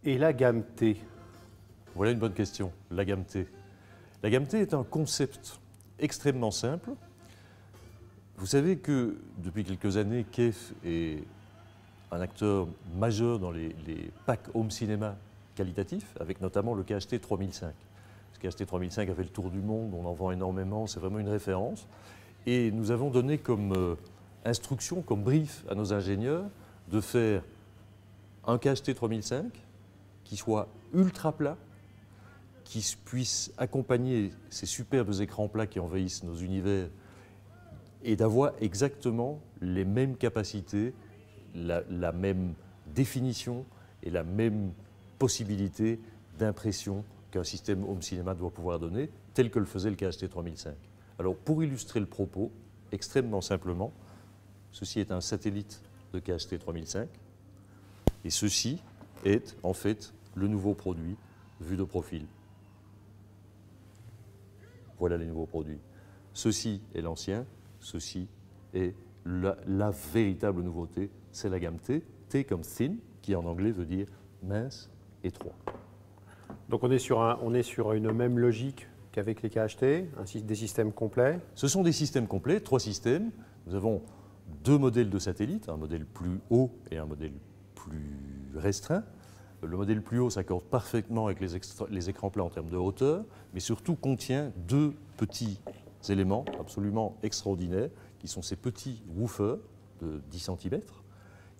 Et la gamme T? Voilà une bonne question, la gamme T. La gamme T est un concept extrêmement simple. Vous savez que depuis quelques années, Kef est un acteur majeur dans les packs home cinéma qualitatifs, avec notamment le KHT 3005. Le KHT 3005 a fait le tour du monde, on en vend énormément, c'est vraiment une référence. Et nous avons donné comme instruction, comme brief à nos ingénieurs de faire un KHT 3005 qui soit ultra plat, qui puisse accompagner ces superbes écrans plats qui envahissent nos univers et d'avoir exactement les mêmes capacités, la même définition et la même possibilité d'impression qu'un système home cinéma doit pouvoir donner, tel que le faisait le KHT 3005. Alors pour illustrer le propos, extrêmement simplement, ceci est un satellite de KHT 3005 et ceci est en fait le nouveau produit vu de profil. Voilà les nouveaux produits. Ceci est l'ancien, ceci est la véritable nouveauté, c'est la gamme T, T comme thin, qui en anglais veut dire mince, étroit. Donc on est sur une même logique qu'avec les KHT, des systèmes complets. Ce sont des systèmes complets, 3 systèmes. Nous avons 2 modèles de satellites, un modèle plus haut et un modèle plus restreint. Le modèle plus haut s'accorde parfaitement avec les écrans plats en termes de hauteur, mais surtout contient 2 petits éléments absolument extraordinaires, qui sont ces petits woofers de 10 cm,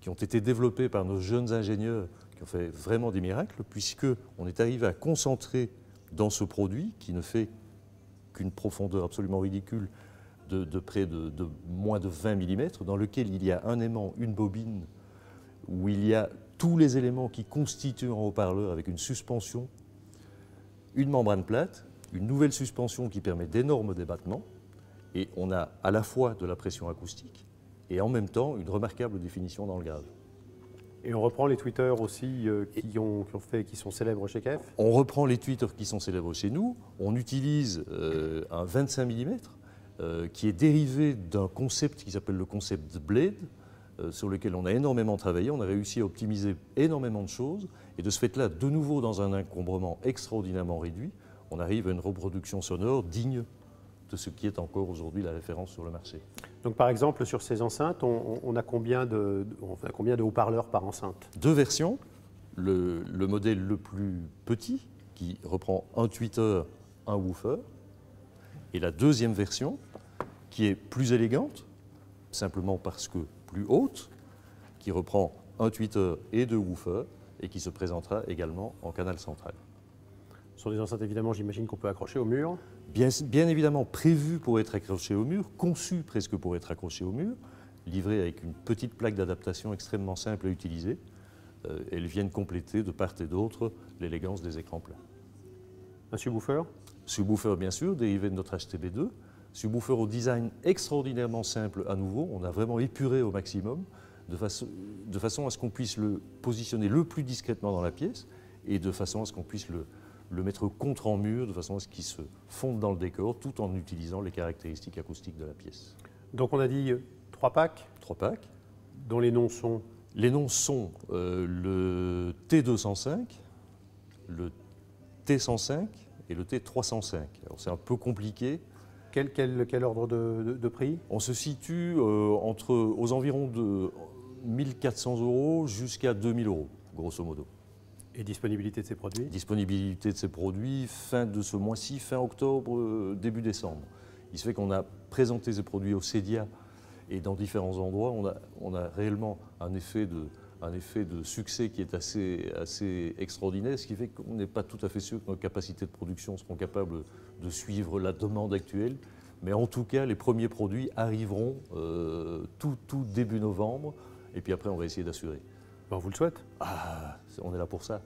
qui ont été développés par nos jeunes ingénieurs qui ont fait vraiment des miracles, puisqu'on est arrivé à concentrer dans ce produit, qui ne fait qu'une profondeur absolument ridicule de près de moins de 20 mm, dans lequel il y a un aimant, une bobine, où il y a tous les éléments qui constituent un haut-parleur avec une suspension, une membrane plate, une nouvelle suspension qui permet d'énormes débattements, et on a à la fois de la pression acoustique et en même temps une remarquable définition dans le grave. Et on reprend les tweeters aussi qui sont célèbres chez Kef? On reprend les tweeters qui sont célèbres chez nous, on utilise un 25 mm qui est dérivé d'un concept qui s'appelle le concept Blade, sur lequel on a énormément travaillé, on a réussi à optimiser énormément de choses, et de ce fait-là, de nouveau dans un encombrement extraordinairement réduit, on arrive à une reproduction sonore digne de ce qui est encore aujourd'hui la référence sur le marché. Donc par exemple, sur ces enceintes, on a combien de haut-parleurs par enceinte? 2 versions, le modèle le plus petit, qui reprend un tweeter, un woofer, et la deuxième version, qui est plus élégante, simplement parce que plus haute, qui reprend un tweeter et 2 woofers, et qui se présentera également en canal central. Ce sont des enceintes, évidemment, j'imagine qu'on peut accrocher au mur. Bien évidemment prévues pour être accrochées au mur, conçues presque pour être accrochées au mur, livrées avec une petite plaque d'adaptation extrêmement simple à utiliser. Elles viennent compléter de part et d'autre l'élégance des écrans plats. Un subwoofer? Subwoofer, bien sûr, dérivé de notre HTB2. Subwoofer au design extraordinairement simple à nouveau. On a vraiment épuré au maximum, de façon à ce qu'on puisse le positionner le plus discrètement dans la pièce et de façon à ce qu'on puisse le mettre contre en mur, de façon à ce qu'il se fonde dans le décor, tout en utilisant les caractéristiques acoustiques de la pièce. Donc on a dit 3 packs? 3 packs. Dont les noms sont? Les noms sont le T205, le T105 et le T305. Alors c'est un peu compliqué. Quel ordre de prix? On se situe aux environs de 1 400 € jusqu'à 2 000 €, grosso modo. Et disponibilité de ces produits? Disponibilité de ces produits, fin de ce mois-ci, fin octobre, début décembre. Il se fait qu'on a présenté ces produits au CEDIA et dans différents endroits, on a réellement un effet de succès qui est assez extraordinaire, ce qui fait qu'on n'est pas tout à fait sûr que nos capacités de production seront capables de suivre la demande actuelle. Mais en tout cas, les premiers produits arriveront tout début novembre, et puis après on va essayer d'assurer. Ben, on vous le souhaite. Ah, on est là pour ça.